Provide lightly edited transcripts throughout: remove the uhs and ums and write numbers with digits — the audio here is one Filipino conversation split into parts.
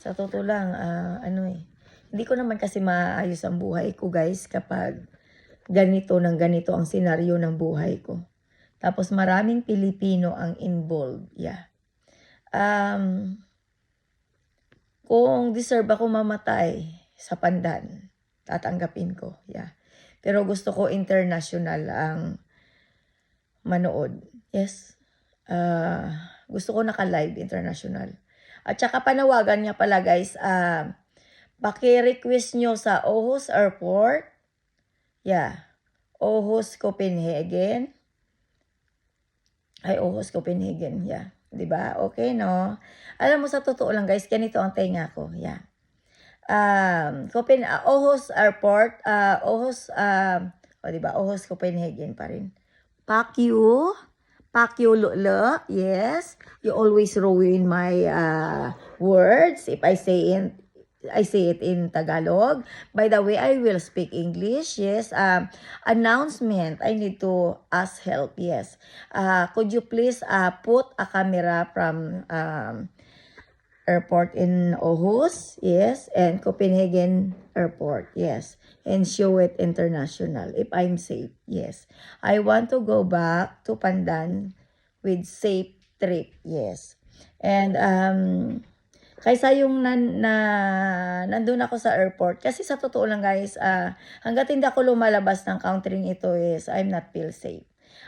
Sa totoo lang, hindi ko naman kasi maayos ang buhay ko guys kapag ganito ng ganito ang senaryo ng buhay ko. Tapos maraming Pilipino ang involved. Yeah. Kung deserve ako mamatay sa Pandan, tatanggapin ko. Yeah. Pero gusto ko international ang manood. Yes. Gusto ko naka-live international. At saka panawagan niya pala guys, paki-request nyo sa Aarhus Airport. Yeah. Aarhus Copenhagen. Aarhus Copenhagen. Yeah. 'Di ba? Okay, no? Alam mo sa totoo lang guys, ganito ang tenga ko. Yeah. Aarhus Airport, Aarhus 'di ba? Aarhus Copenhagen pa rin. Pakyu Lule. Yes. You always ruin my words if I say it in Tagalog. By the way, I will speak English. Yes. Announcement. I need to ask help. Yes. Could you please put a camera from airport in Aarhus? Yes. And Copenhagen Airport. Yes. And show it international if I'm safe. Yes. I want to go back to Pandan with safe trip. Yes. And kaysa yung nandun ako sa airport, kasi sa totoo lang guys, hanggat hindi ako lumalabas ng country ito is I'm not feel safe.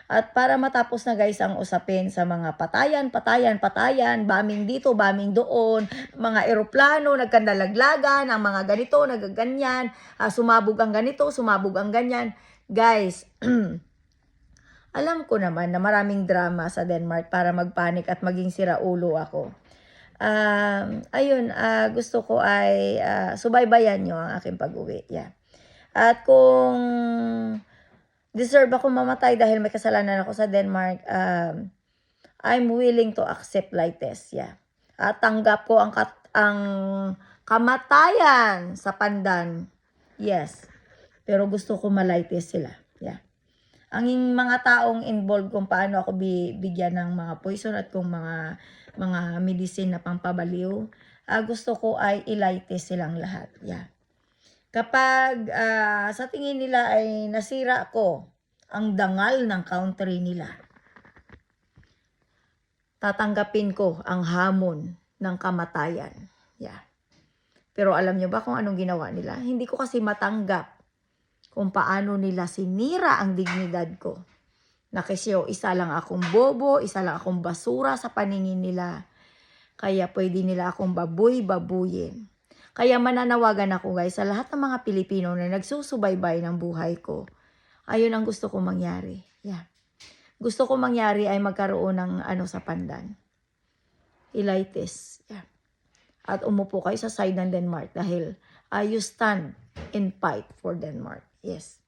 At para matapos na guys ang usapin sa mga patayan, bombing dito, bombing doon, mga eroplano, nagkandalaglagan, ang mga ganito, nagaganyan, sumabog ang ganito, sumabog ang ganyan. Guys, alam ko naman na maraming drama sa Denmark para magpanik at maging siraulo ako. Gusto ko ay subaybayan nyo ang aking pag-uwi. Yeah. At kung deserve ako mamatay dahil may kasalanan ako sa Denmark, I'm willing to accept like this. Yeah. At tanggap ko ang kamatayan sa Pandan. Yes. Pero gusto ko malaitis sila. Yeah. Ang mga taong involved kung paano ako bigyan ng mga poison at kung mga medicine na pampabaliw, gusto ko ay ilaitis silang lahat. Yeah. Kapag sa tingin nila ay nasira ko ang dangal ng country nila, tatanggapin ko ang hamon ng kamatayan. Yeah. Pero alam nyo ba kung anong ginawa nila? Hindi ko kasi matanggap kung paano nila sinira ang dignidad ko. Na kasi isa lang akong bobo, isa lang akong basura sa paningin nila. Kaya pwede nila akong babuyin. Kaya mananawagan ako guys sa lahat ng mga Pilipino na nagsusubaybay ng buhay ko. Ayun ang gusto ko mangyari. Yeah. Gusto ko mangyari ay magkaroon ng sa Pandan. Ilaitis. Yeah. At umupo kayo sa side ng Denmark dahil you stand and fight for Denmark. Yes.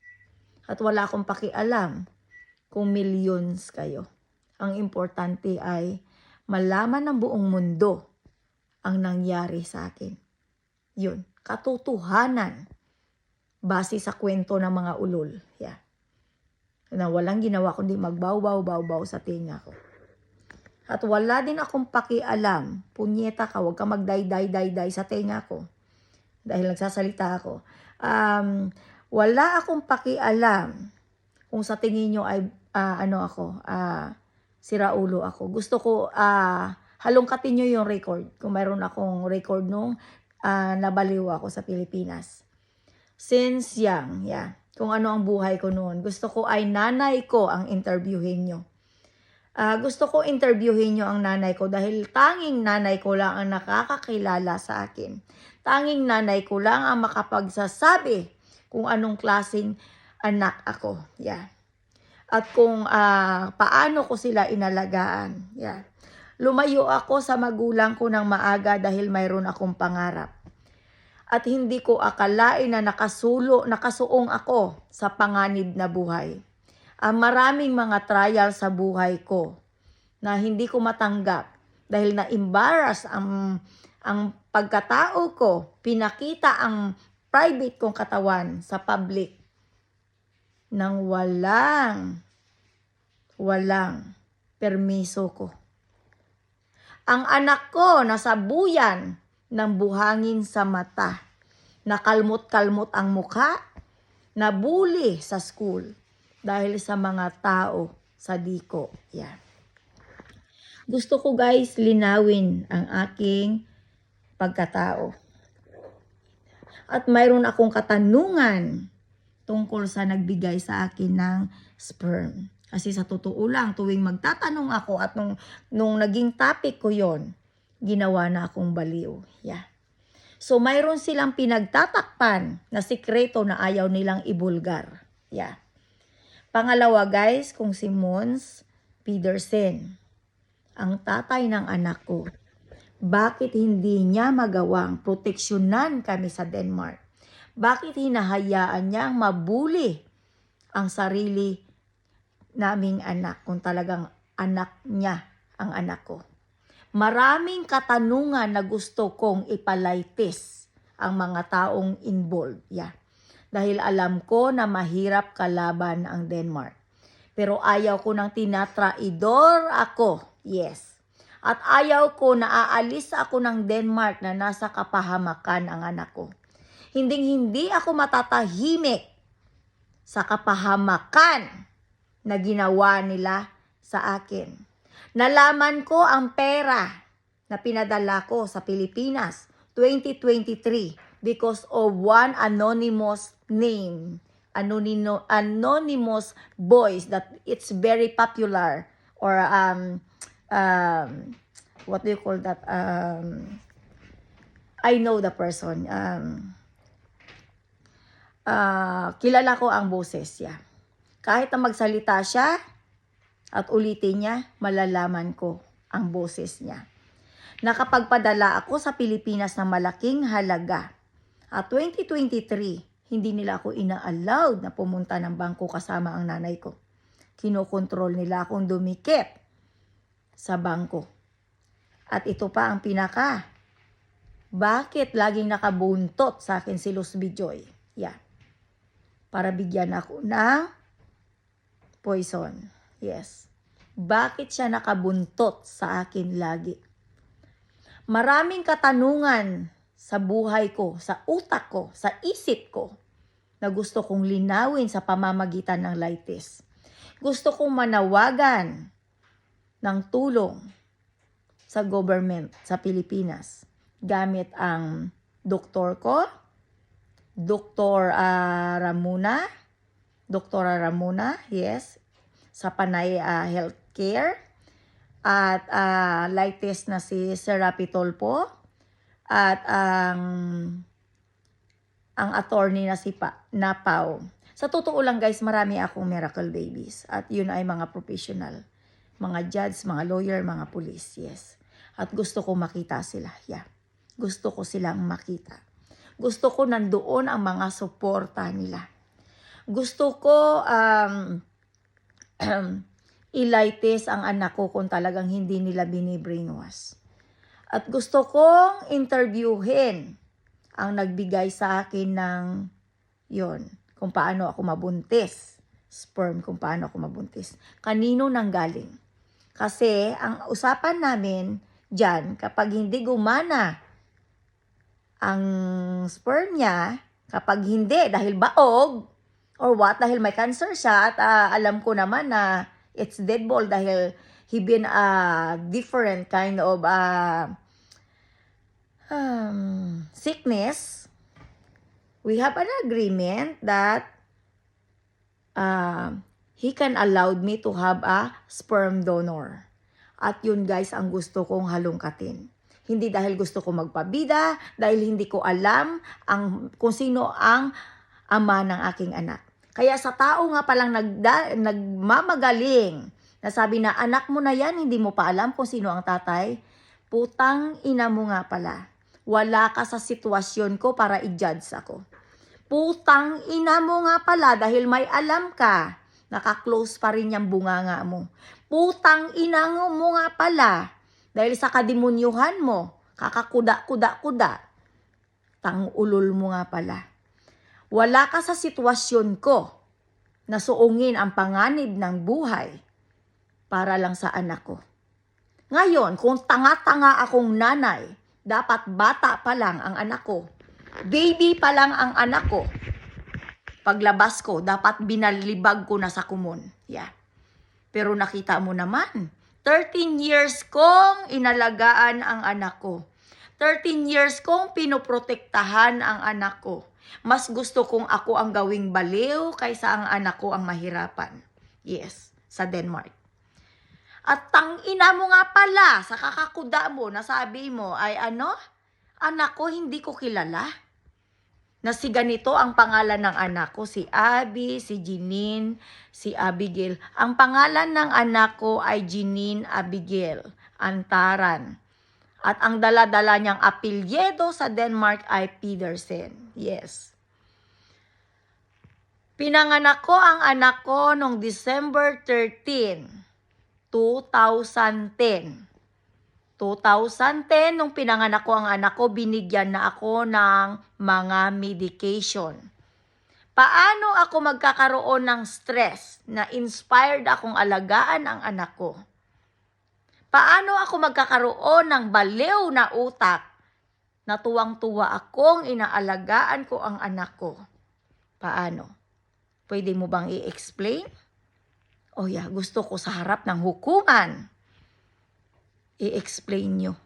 At wala akong pakialam kung millions kayo. Ang importante ay malaman ng buong mundo ang nangyari sa akin. Yun, katotohanan base sa kwento ng mga ulol. Yeah. Na walang ginawa kundi magbaw-baw sa tinga ko. At wala din akong pakialam, punyeta ka, huwag ka magday-day sa tenga ko. Dahil nagsasalita ako. Wala akong pakialam kung sa tingin nyo ay siraulo ako. Gusto ko halongkatin nyo yung record. Kung mayroon akong record nung nabaliw ako sa Pilipinas. Since young, yeah. Kung ano ang buhay ko noon. Gusto ko ay nanay ko ang interviewin nyo. Gusto ko interviewin nyo ang nanay ko dahil tanging nanay ko lang ang nakakakilala sa akin. Tanging nanay ko lang ang makapagsasabi kung anong klaseng anak ako. Yeah. At kung paano ko sila inalagaan. Yeah. Lumayo ako sa magulang ko ng maaga dahil mayroon akong pangarap. At hindi ko akalain na nakasuong ako sa panganib na buhay. Maraming mga trial sa buhay ko na hindi ko matanggap dahil na-embarrass ang pagkatao ko, pinakita ang private kong katawan sa public nang walang permiso ko. Ang anak ko nasa buyan ng buhangin sa mata, nakalmot-kalmot ang mukha, nabuli sa school dahil sa mga tao sa diko. Yan. Gusto ko guys linawin ang aking pagkatao. At mayroon akong katanungan tungkol sa nagbigay sa akin ng sperm. Kasi sa totoo lang, tuwing magtatanong ako at nung naging topic ko yon, ginawa na akong baliw. Yeah. So mayroon silang pinagtatakpan na sikreto na ayaw nilang ibulgar. Yeah. Pangalawa guys, kung si Mons Pedersen, ang tatay ng anak ko, bakit hindi niya magawang proteksyonan kami sa Denmark? Bakit hinahayaan niyang mabuli ang sarili naming anak kung talagang anak niya ang anak ko? Maraming katanungan na gusto kong ipalaitis ang mga taong involved. Yeah. Dahil alam ko na mahirap kalaban ang Denmark. Pero ayaw ko nang tinatraidor ako. Yes. At ayaw ko na aalis ako ng Denmark na nasa kapahamakan ang anak ko. Hindi ako matatahimik sa kapahamakan na ginawa nila sa akin. Nalaman ko ang pera na pinadala ko sa Pilipinas 2023 because of one anonymous name, anonymous voice that it's very popular, or what do you call that? I know the person. Kilala ko ang boses niya. Kahit na magsalita siya at ulitin niya, malalaman ko ang boses niya. Nakapagpadala ako sa Pilipinas ng malaking halaga. At 2023, hindi nila ako ina-allowed na pumunta ng bangko kasama ang nanay ko. Kinokontrol nila akong dumikit sa bangko. At ito pa ang pinaka. Bakit laging nakabuntot sa akin si Luz Bijoy? Yeah. Para bigyan ako ng poison. Yes. Bakit siya nakabuntot sa akin lagi? Maraming katanungan sa buhay ko, sa utak ko, sa isip ko na gusto kong linawin sa pamamagitan ng Laitis. Gusto kong manawagan ng tulong sa government sa Pilipinas gamit ang doktor ko, Doktora Ramona, yes, sa Panay Healthcare, at Laitis na si Sir Rapi Tulfo, at ang attorney na si Napaw. Sa totoo lang guys, marami akong miracle babies, at yun ay mga professional, mga judge, mga lawyer, mga police, yes. At gusto ko makita sila, yeah. Gusto ko silang makita. Gusto ko nandoon ang mga suporta nila. Gusto ko ilaitis ang anak ko kung talagang hindi nila binibrainwash. At gusto kong interviewin ang nagbigay sa akin ng yon, kung paano ako mabuntis. Sperm, kung paano ako mabuntis. Kanino nanggaling? Kasi ang usapan namin dyan, kapag hindi gumana ang sperm niya, kapag hindi, dahil baog, or what, dahil may cancer siya, at alam ko naman na it's dead ball dahil he been a different kind of sickness, we have an agreement that he can allow me to have a sperm donor. At yun guys, ang gusto kong halongkatin. Hindi dahil gusto ko magpabida, dahil hindi ko alam kung sino ang ama ng aking anak. Kaya sa tao nga palang nagmamagaling, na sabi na anak mo na yan, hindi mo pa alam kung sino ang tatay, putang ina mo nga pala. Wala ka sa sitwasyon ko para i-judge ako. Putang ina mo nga pala dahil may alam ka, naka-close pa rin yung bunganga mo. Putang ina mo nga pala dahil sa kadimunyuhan mo, kakakuda-kuda-kuda, tang-ulol mo nga pala. Wala ka sa sitwasyon ko na suungin ang panganib ng buhay para lang sa anak ko. Ngayon, kung tanga-tanga akong nanay Dapat bata pa lang ang anak ko. Baby pa lang ang anak ko. Paglabas ko, dapat binalibag ko na sa kumon. Yeah. Pero nakita mo naman, 13 years kong inalagaan ang anak ko. 13 years kong pinoprotektahan ang anak ko. Mas gusto kong ako ang gawing baliw kaysa ang anak ko ang mahirapan. Yes, sa Denmark. At tangina mo nga pala sa kakakuda mo na sabi mo ay ano? Anak ko hindi ko kilala. Na si ganito ang pangalan ng anak ko, si Abby, si Jeanine, si Abigail. Ang pangalan ng anak ko ay Jeanine Abigail Antaran. At ang dala-dala niyang apelyido sa Denmark ay Pedersen. Yes. Pinanganak ko ang anak ko noong December 13, 2010. 2010, nung pinanganak ko ang anak ko, binigyan na ako ng mga medication. Paano ako magkakaroon ng stress na inspired akong alagaan ang anak ko? Paano ako magkakaroon ng baliw na utak na tuwang-tuwa akong inaalagaan ko ang anak ko? Paano? Pwede mo bang i-explain? Oh yeah, gusto ko sa harap ng hukuman i-explain nyo.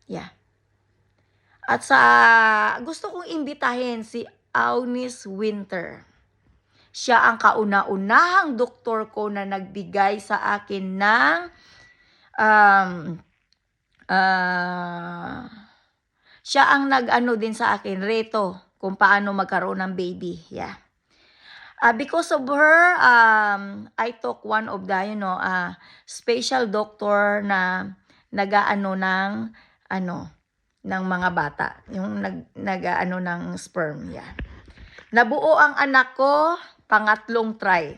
Yeah. At gusto kong imbitahin si Eunice Winter. Siya ang kauna-unahang doktor ko na nagbigay sa akin ng siya ang nag-ano din sa akin, reto, kung paano magkaroon ng baby. Yeah. Because of her, I took one of the, special doctor na nag-aano ng mga bata, yung nag-aano ng sperm. Yeah. Nabuo ang anak ko, pangatlong try.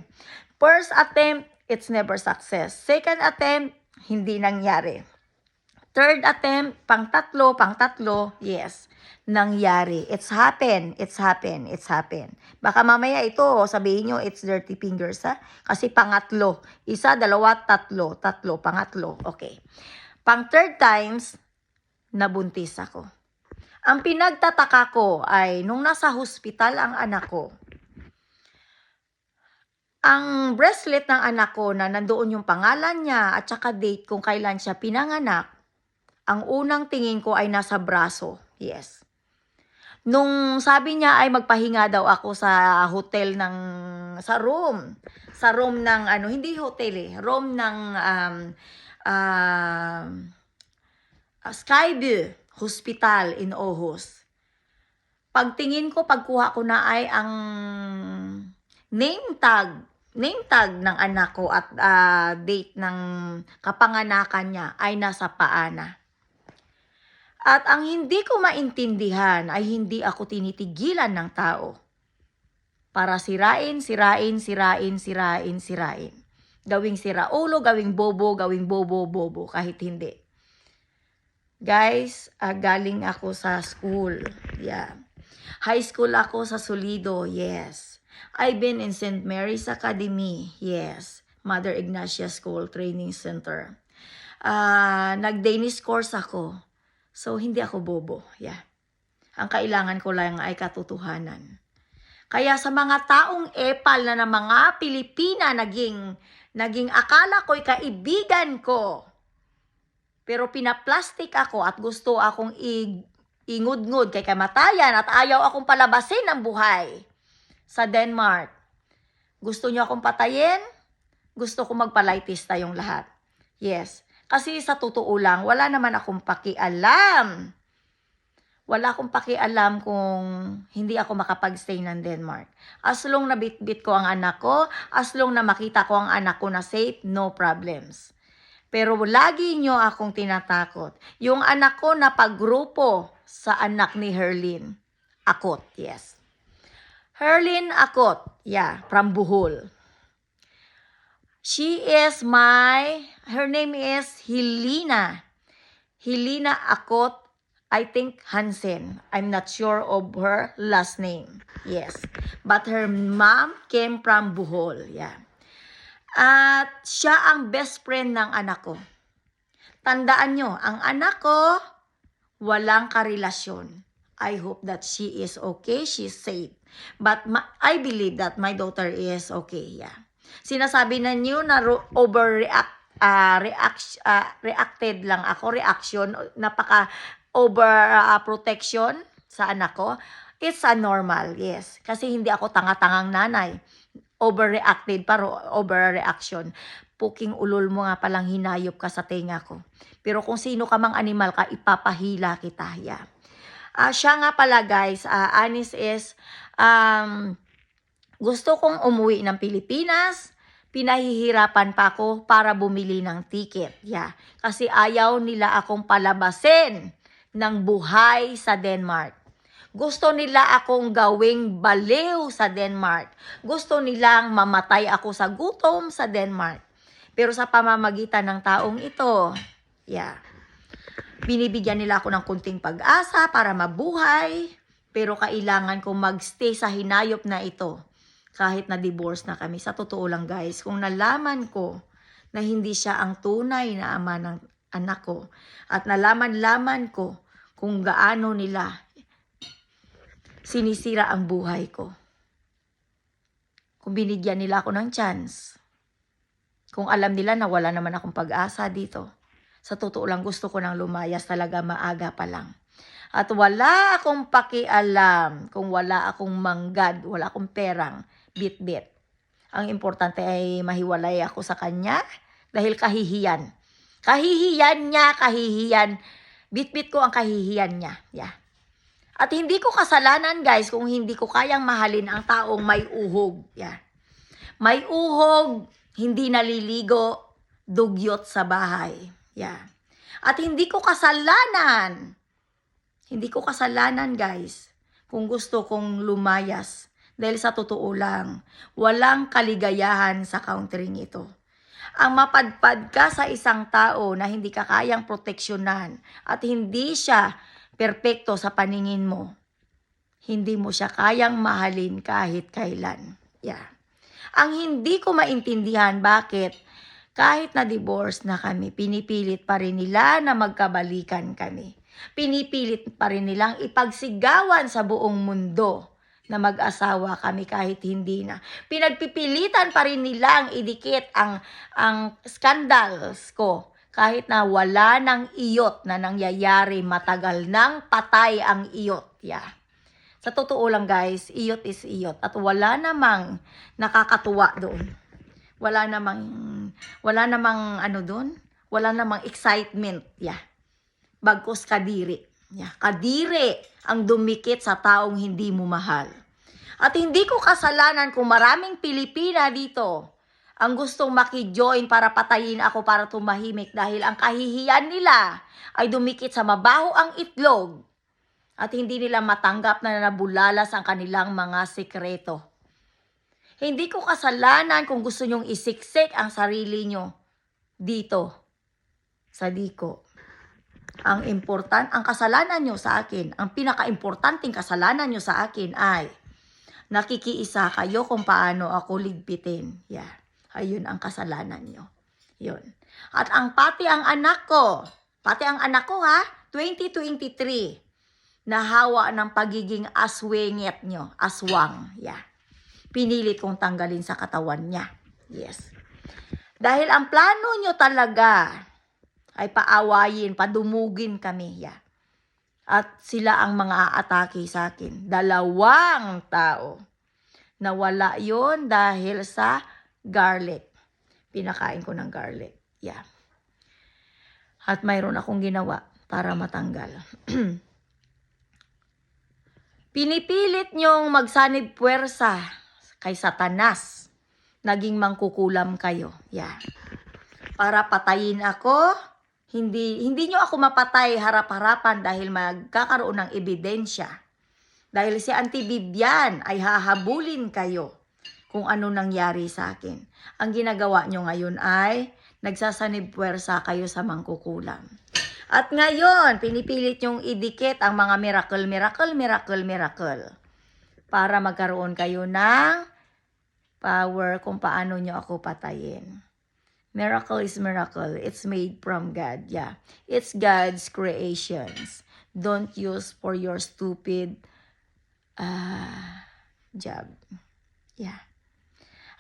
First attempt, it's never success. Second attempt, hindi nangyari. Third attempt, pangtatlo, yes, nangyari. It's happen. Baka mamaya ito, sabihin nyo, it's dirty fingers, ha? Kasi pangatlo. Isa, dalawa, tatlo, pangatlo. Okay. Pang third times, nabuntis ako. Ang pinagtataka ko ay, nung nasa hospital ang anak ko, ang bracelet ng anak ko na nandoon yung pangalan niya at saka date kung kailan siya pinanganak, ang unang tingin ko ay nasa braso. Yes. Nung sabi niya ay magpahinga daw ako sa hotel sa room ng hindi hotel room ng Skyview Hospital in Aarhus. Pagtingin ko, pagkuha ko na ay ang name tag ng anak ko at date ng kapanganakan niya ay nasa paa na. At ang hindi ko maintindihan ay hindi ako tinitigilan ng tao para sirain. Gawing siraulo, gawing bobo, kahit hindi. Guys, galing ako sa school. Yeah. High school ako sa Solido. Yes. I've been in St. Mary's Academy. Yes. Mother Ignacia School Training Center. Nag-Danish course ako. So, hindi ako bobo. Yeah. Ang kailangan ko lang ay katotohanan. Kaya sa mga taong epal na mga Pilipina, naging akala ko'y kaibigan ko. Pero pinaplastik ako at gusto akong ingud-ngud kay kamatayan at ayaw akong palabasin ng buhay sa Denmark. Gusto niyo akong patayin? Gusto ko magpalitis tayong lahat. Yes. Kasi sa totoo lang, wala naman akong pakialam. Wala akong pakialam kung hindi ako makapag-stay ng Denmark. As long na bit-bit ko ang anak ko, as long na makita ko ang anak ko na safe, no problems. Pero lagi nyo akong tinatakot. Yung anak ko na paggrupo sa anak ni Herlin. Akot, yes. Herlin Akot, yeah, from Bohol. Her name is Helena. Helena Akot, I think Hansen. I'm not sure of her last name. Yes. But her mom came from Bohol, yeah. At siya ang best friend ng anak ko. Tandaan nyo, ang anak ko, walang karelasyon. I hope that she is okay, she's safe. But I believe that my daughter is okay, yeah. Sinasabi na niyo na reacted lang ako, reaction, napaka protection sa anak ko. It's a normal, yes. Kasi hindi ako tanga-tangang nanay. Overreacted, pero overreaction. Puking ulol mo nga palang hinayop ka sa tenga ko. Pero kung sino ka mang animal ka, ipapahila kita, yeah. Siya nga pala guys, Anis is, gusto kong umuwi ng Pilipinas, pinahihirapan pa ako para bumili ng ticket. Yeah. Kasi ayaw nila akong palabasin ng buhay sa Denmark. Gusto nila akong gawing baliw sa Denmark. Gusto nilang mamatay ako sa gutom sa Denmark. Pero sa pamamagitan ng taong ito, yeah, binibigyan nila ako ng kunting pag-asa para mabuhay, pero kailangan kong magstay sa hinayop na ito kahit na divorce na kami. Sa totoo lang guys, kung nalaman ko na hindi siya ang tunay na ama ng anak ko at nalaman ko kung gaano nila sinisira ang buhay ko, kung binigyan nila ako ng chance, kung alam nila na wala naman akong pag-asa dito, sa totoo lang gusto ko nang lumayas talaga maaga pa lang. At wala akong pakialam kung wala akong manggad, wala akong perang, bit-bit. Ang importante ay mahiwalay ako sa kanya dahil kahihiyan. Kahihiyan niya, kahihiyan. Bit-bit ko ang kahihiyan niya. Yeah. At hindi ko kasalanan guys kung hindi ko kayang mahalin ang taong may uhog. Yeah. May uhog, hindi naliligo, dugyot sa bahay. Yeah. At hindi ko kasalanan guys kung gusto kong lumayas dahil sa totoo lang, walang kaligayahan sa countryng ito. Ang mapadpad ka sa isang tao na hindi ka kayang proteksyonan at hindi siya perpekto sa paningin mo, hindi mo siya kayang mahalin kahit kailan. Yeah. Ang hindi ko maintindihan bakit kahit na divorce na kami, pinipilit pa rin nila na magkabalikan kami. Pinipilit pa rin nilang ipagsigawan sa buong mundo na mag-asawa kami kahit hindi na. Pinagpipilitan pa rin nilang idikit ang scandals ko kahit na wala ng iyot na nangyayari, matagal nang patay ang iyot. Yeah. Sa totoo lang guys, iyot is iyot at wala namang nakakatuwa doon. Wala namang ano doon, wala namang excitement. Yeah. Bagkus kadiri. Yeah. Kadiri ang dumikit sa taong hindi mo mahal. At hindi ko kasalanan kung maraming Pilipina dito ang gustong maki-join para patayin ako para tumahimik dahil ang kahihiyan nila ay dumikit sa mabaho ang itlog at hindi nila matanggap na nabulalas ang kanilang mga sekreto. Hindi ko kasalanan kung gusto nyong isiksik ang sarili nyo dito sa Diko. Ang kasalanan nyo sa akin, ang pinaka-importanting kasalanan nyo sa akin ay nakikiisa kayo kung paano ako ligpitin. Yeah. Ayun ang kasalanan nyo. Yun. At pati ang anak ko ha, 2023, nahawa ng pagiging aswinget nyo, aswang. Yeah. Pinilit kong tanggalin sa katawan niya. Yes. Dahil ang plano nyo talaga ay paawayin, padumugin kami. Yeah. At sila ang mga aatake sa akin. 2 tao. Nawala yon dahil sa garlic. Pinakain ko ng garlic. Yeah. At mayroon akong ginawa para matanggal. Pinipilit nyong magsanib puwersa kay Satanas. Naging mangkukulam kayo. Yeah. Para patayin ako, hindi nyo ako mapatay harap-harapan dahil magkakaroon ng ebidensya. Dahil si Auntie Vivian ay hahabulin kayo kung ano nangyari sa akin. Ang ginagawa nyo ngayon ay nagsasanib puwersa kayo sa mangkukulam. At ngayon, pinipilit nyong idikit ang mga miracle para magkaroon kayo ng power kung paano nyo ako patayin. Miracle is miracle. It's made from God. Yeah. It's God's creations. don't use for your stupid job. Yeah.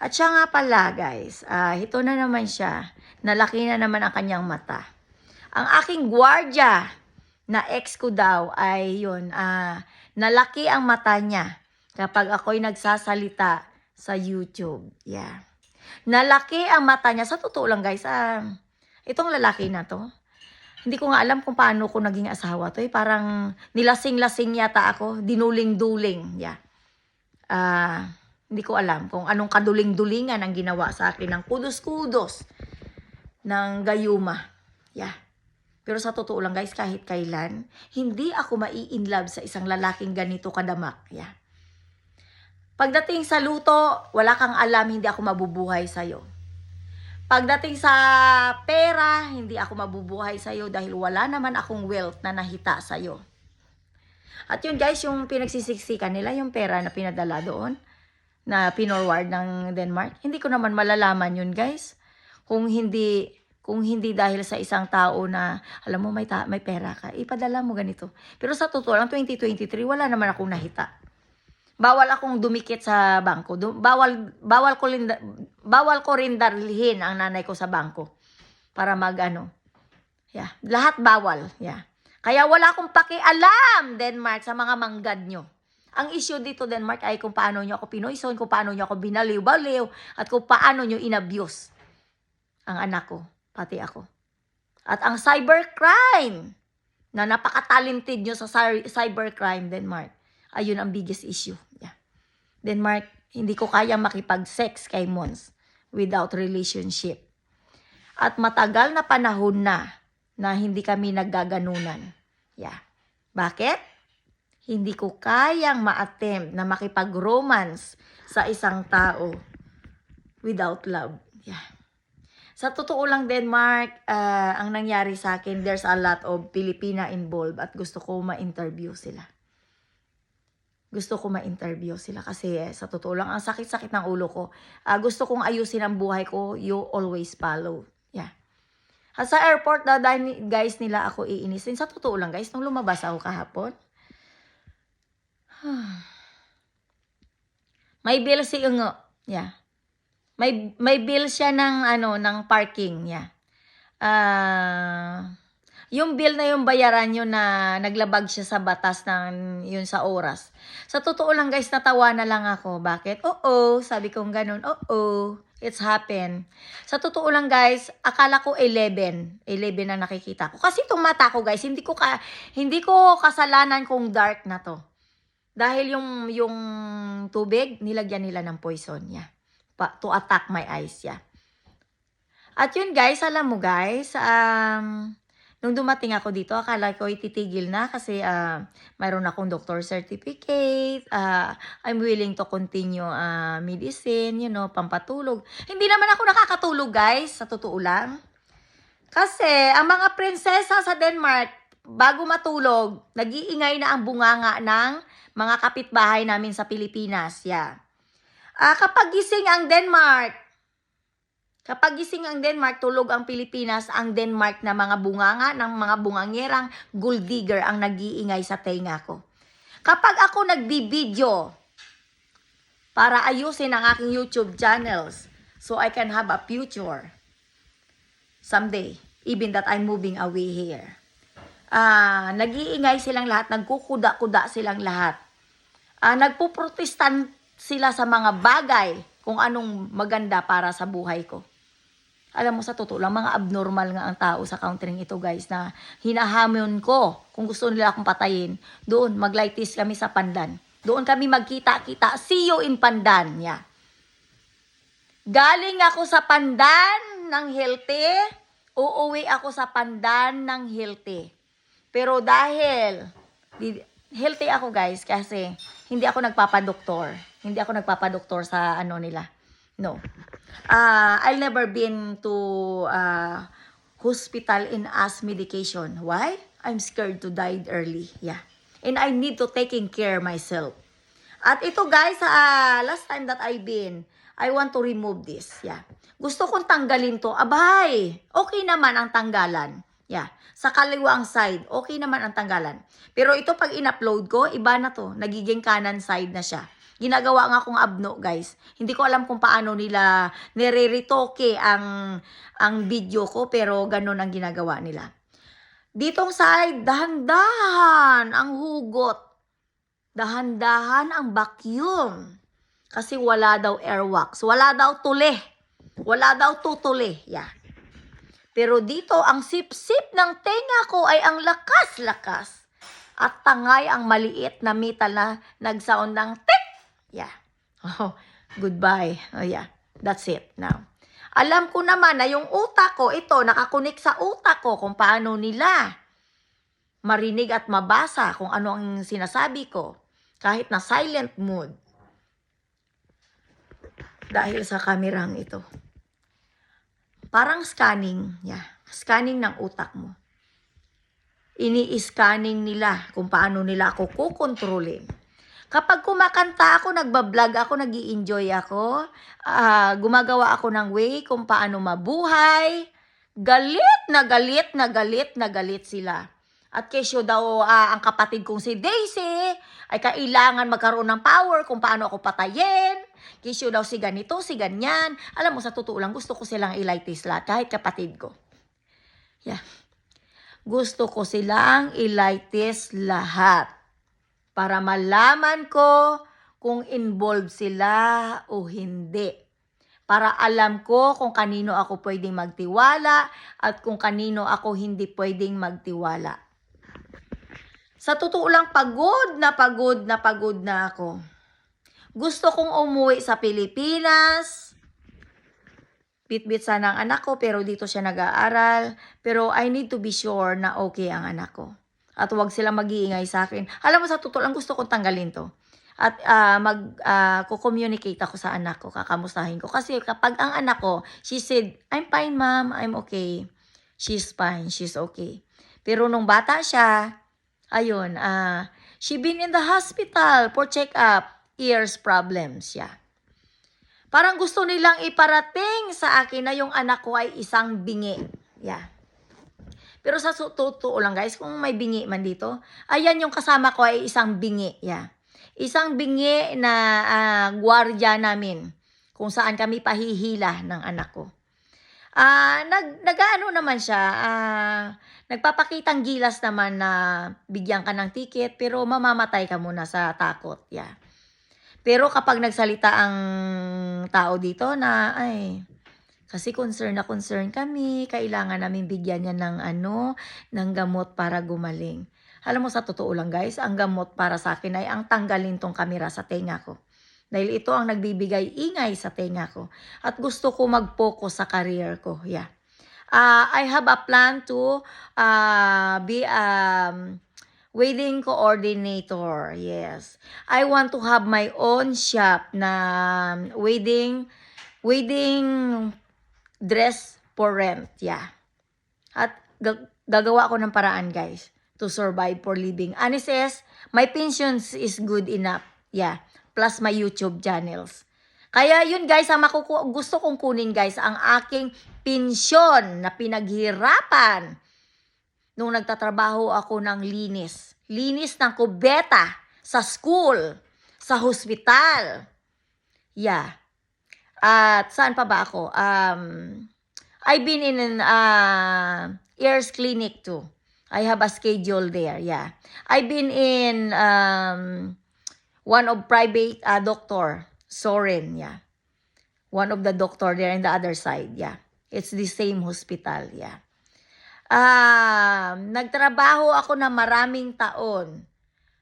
At siya nga pala, guys, ito na naman siya. Nalaki na naman ang kanyang mata. Ang aking gwardiya na ex ko daw ay yun, nalaki ang mata niya kapag ako'y nagsasalita sa YouTube. Yeah. Nalaki ang mata niya. Sa totoo lang, guys, itong lalaki na to, hindi ko nga alam kung paano ko naging asawa to. Parang nilasing-lasing yata ako. Dinuling-duling. Yeah. Hindi ko alam kung anong kaduling-dulingan ang ginawa sa akin ng kudos-kudos ng gayuma. Yeah. Pero sa totoo lang, guys, kahit kailan, hindi ako mai-inlove sa isang lalaking ganito kadamak. Yeah. Pagdating sa luto, wala kang alam, hindi ako mabubuhay sa'yo. Pagdating sa pera, hindi ako mabubuhay sa'yo dahil wala naman akong wealth na nahita sa'yo. At yun, guys, yung pinagsisiksikan nila, yung pera na pinadala doon, na pinorward ng Denmark, hindi ko naman malalaman yun, guys. Kung hindi dahil sa isang tao na, alam mo, may pera ka, ipadala mo ganito. Pero sa totoo lang, 2023, wala naman akong nahita. Bawal akong dumikit sa bangko. Bawal ko rin dalhin ang nanay ko sa bangko para Yeah, lahat bawal. Yeah. Kaya wala akong pakialam, Denmark, sa mga manggad nyo. Ang issue dito, Denmark, ay kung paano nyo ako pinoison, kung paano nyo ako binaliw-baliw, at kung paano nyo inabuse ang anak ko, pati ako. At ang cybercrime, na napaka-talented nyo sa cybercrime, Denmark, ayun ang biggest issue. Yeah. Denmark, hindi ko kaya makipag-sex kay Mons without relationship. At matagal na panahon na hindi kami naggaganunan. Yeah. Bakit? Hindi ko kayang ma-attempt na makipag-romance sa isang tao without love. Yeah. Sa totoo lang, Denmark, ang nangyari sa akin, there's a lot of Pilipina involved at gusto ko ma-interview sila. Gusto ko ma-interview sila kasi sa totoo lang, ang sakit-sakit ng ulo ko. Gusto kong ayusin ang buhay ko, you always follow. Yeah. At sa airport, dahil guys nila ako iinisin. Sa totoo lang, guys, nung lumabas ako kahapon, may bill si Ungo. Yeah. May bill siya ng parking. Yeah. Yung bill na yung bayaran nyo na naglabag siya sa batas ng yun sa oras. Sa totoo lang, guys, natawa na lang ako. Bakit? Oo, sabi kong ganun. Oo, it's happened. Sa totoo lang, guys, akala ko 11 na nakikita ko. Kasi itong mata ko, guys, hindi ko kasalanan kung dark na to. Dahil yung tubig, nilagyan nila ng poison. Yeah. To attack my eyes. Yeah. At yun, guys, alam mo, guys, nung dumating ako dito, akala ko ititigil na kasi mayroon akong doctor certificate. I'm willing to continue medicine, pampatulog. Hindi naman ako nakakatulog, guys, sa totoo lang. Kasi ang mga prinsesa sa Denmark, bago matulog, nag-iingay na ang bunganga ng mga kapitbahay namin sa Pilipinas. Yeah. Kapag gising ang Denmark, tulog ang Pilipinas, ang Denmark na mga bunganga ng mga bungangerang gold digger ang nag-iingay sa tenga ko. Kapag ako nagbibideo para ayusin ang aking YouTube channels so I can have a future someday, even that I'm moving away here. Nag-iingay silang lahat, nagkukuda-kuda silang lahat. Nagpuprotestan sila sa mga bagay kung anong maganda para sa buhay ko. Alam mo, sa totoo lang, mga abnormal nga ang tao sa country ito, guys, na hinahamon ko kung gusto nila akong patayin. Doon, maglightis kami sa Pandan. Doon kami magkita-kita. See you in Pandan. Yeah. Galing ako sa Pandan ng healthy, uuwi ako sa Pandan ng healthy. Pero dahil healthy ako, guys, kasi hindi ako nagpapadoktor. Hindi ako nagpapadoktor sa nila. No. I'll never been to hospital and ask medication. Why? I'm scared to die early. Yeah. And I need to taking care myself. At ito, guys, last time that I've been, I want to remove this. Yeah. Gusto kong tanggalin to. Abay, okay naman ang tanggalan. Yeah. Sa kaliwang side, okay naman ang tanggalan. Pero ito pag in-upload ko, iba na to. Nagiging kanan side na siya. Ginagawa nga akong abno, guys. Hindi ko alam kung paano nila nire-retoke ang video ko, pero ganun ang ginagawa nila. Ditong side, dahan-dahan ang hugot. Dahan-dahan ang vacuum. Kasi wala daw airwax. Wala daw tuli. Wala daw tutuli. Yeah. Pero dito, ang sip-sip ng tenga ko ay ang lakas-lakas. At tangay ang maliit na metal na nag-sound ng tik. Yeah. Oh, goodbye. Oh, yeah. That's it now. Alam ko naman na yung utak ko, ito, nakakunik sa utak ko kung paano nila marinig at mabasa kung ano ang sinasabi ko. Kahit na silent mode. Dahil sa kamerang ito. Parang scanning, yeah. Scanning ng utak mo. Ini-scanning nila kung paano nila ako kukontrolin. Kapag kumakanta ako, nagbablog ako, nag-i-enjoy ako, gumagawa ako ng way kung paano mabuhay, galit na galit na galit na galit sila. At kesyo daw ang kapatid kong si Daisy ay kailangan magkaroon ng power kung paano ako patayin. Kesyo daw si ganito, si ganyan. Alam mo, sa totoo lang, gusto ko silang ilaitis lahat, kahit kapatid ko. Yeah. Gusto ko silang ilaitis lahat. Para malaman ko kung involved sila o hindi. Para alam ko kung kanino ako pwedeng magtiwala at kung kanino ako hindi pwedeng magtiwala. Sa totoo lang, pagod na pagod na pagod na ako. Gusto kong umuwi sa Pilipinas. Bit-bit sana ang anak ko, pero dito siya nag-aaral. Pero I need to be sure na okay ang anak ko. At huwag silang mag-iingay sa akin. Alam mo, sa totoo lang, gusto kong tanggalin to. At communicate ako sa anak ko, kakamustahin ko. Kasi kapag ang anak ko, she said, I'm fine, ma'am, I'm okay. She's fine, she's okay. Pero nung bata siya, ayun, she been in the hospital for check-up, ears problems siya. Parang gusto nilang iparating sa akin na yung anak ko ay isang bingi. Yeah. Pero sa totoo lang guys, kung may bingi man dito, ayan yung kasama ko ay isang bingi. Yeah. Isang bingi na gwardiya namin kung saan kami pahihila ng anak ko. Nag-ano naman siya, nagpapakitang gilas naman na bigyan ka ng ticket pero mamamatay ka muna sa takot. Yeah. Pero kapag nagsalita ang tao dito na, kasi concern na concern kami, kailangan namin bigyan niya ng ng gamot para gumaling. Alam mo, sa totoo lang guys, ang gamot para sa akin ay ang tanggalin tong kamera sa tenga ko. Dahil ito ang nagbibigay ingay sa tenga ko. At gusto ko mag-focus sa career ko. Yeah. I have a plan to be wedding coordinator. Yes. I want to have my own shop na wedding dress for rent. Yeah. At gagawa ko ng paraan, guys, to survive for living. Ani says, my pensions is good enough. Yeah. Plus my YouTube channels. Kaya yun, guys, ang gusto kong kunin, guys, ang aking pensyon na pinaghirapan nung nagtatrabaho ako ng linis. Linis ng kubeta sa school, sa hospital. Yeah. At saan pa ba ako? I've been in an ears clinic too. I have a schedule there. Yeah. I've been in one of private doctor, Soren. Yeah. One of the doctor there in the other side. Yeah. It's the same hospital. Yeah. Nagtrabaho ako na maraming taon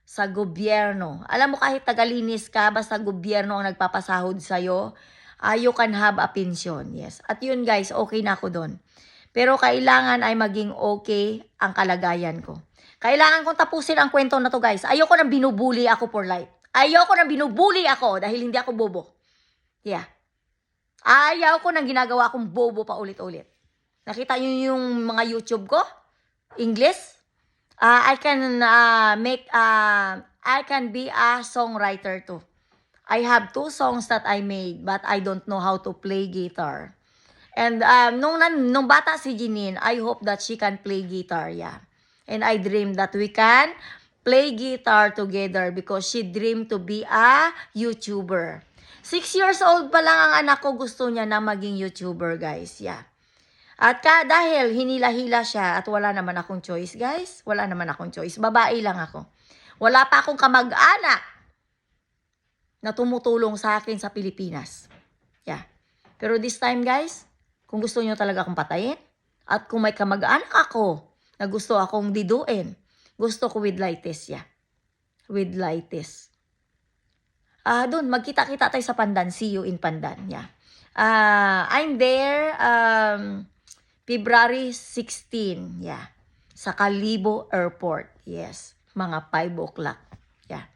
sa gobyerno. Alam mo, kahit tagalinis ka, basta gobyerno ang nagpapasahod sa'yo, you can have a pension. Yes. At yun guys, okay na ako doon. Pero kailangan ay maging okay ang kalagayan ko. Kailangan kong tapusin ang kwento na to guys. Ayoko nang binubuli ako for life. Ayoko nang binubuli ako dahil hindi ako bobo. Yeah. Ayaw ko nang ginagawa akong bobo pa ulit-ulit. Nakita niyo yung mga YouTube ko? English? I can I can be a songwriter too. I have 2 songs that I made, but I don't know how to play guitar. And nung bata si Jeanine, I hope that she can play guitar, yeah. And I dream that we can play guitar together because she dreamed to be a YouTuber. 6 years old pa lang ang anak ko, gusto niya na maging YouTuber, guys, yeah. At dahil hinila-hila siya at wala naman akong choice, guys. Wala naman akong choice. Babae lang ako. Wala pa akong kamag-anak na tumutulong sa akin sa Pilipinas. Yeah. Pero this time, guys, kung gusto nyo talaga akong patayin, at kung may kamag-anak ako na gusto akong diduin, gusto ko with Laites, yeah. With Laites. Doon, magkita-kita tayo sa Pandan. See you in Pandan, yeah. I'm there, February 16, yeah. Sa Kalibo Airport, yes. Mga 5 o'clock, yeah.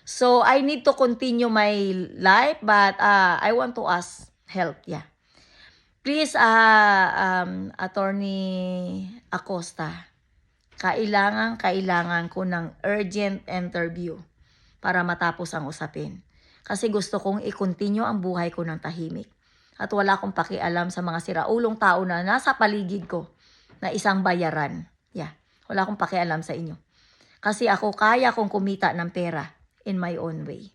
So, I need to continue my life, but I want to ask help, yeah. Please, Attorney Acosta, kailangan ko ng urgent interview para matapos ang usapin. Kasi gusto kong i-continue ang buhay ko ng tahimik. At wala akong pakialam sa mga siraulong tao na nasa paligid ko na isang bayaran. Yeah, wala akong pakialam sa inyo. Kasi ako kaya kong kumita ng pera in my own way.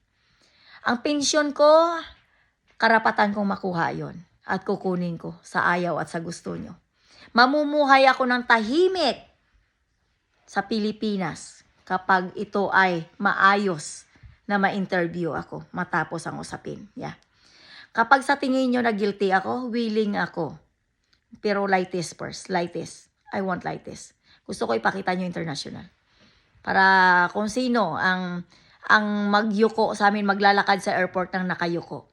Ang pensyon ko, karapatan kong makuha yon at kukunin ko sa ayaw at sa gusto nyo. Mamumuhay ako ng tahimik sa Pilipinas kapag ito ay maayos na ma-interview ako matapos ang usapin. Yeah. Kapag sa tingin nyo na guilty ako, willing ako. Pero Laites first. Laites. I want Laites. Gusto ko ipakita nyo international. Para kung sino ang magyuko sa amin, maglalakad sa airport ng nakayuko.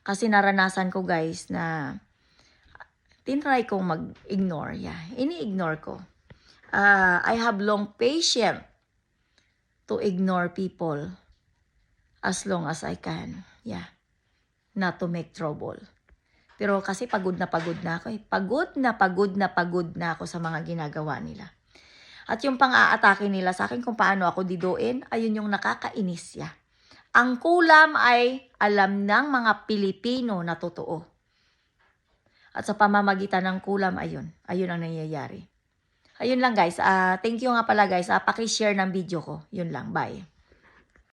Kasi naranasan ko, guys, na tinry kong mag-ignore. Yeah, ini-ignore ko. I have long patience to ignore people as long as I can. Yeah, not to make trouble. Pero kasi pagod na ako. Pagod na ako sa mga ginagawa nila. At yung pang-aatake nila sa akin kung paano ako diduin, ayun yung nakakainis. Yeah. Ang kulam ay alam ng mga Pilipino na totoo. At sa pamamagitan ng kulam, ayun ang nangyayari. Ayun lang, guys. Thank you nga pala, guys. Paki-share ng video ko. Yun lang. Bye.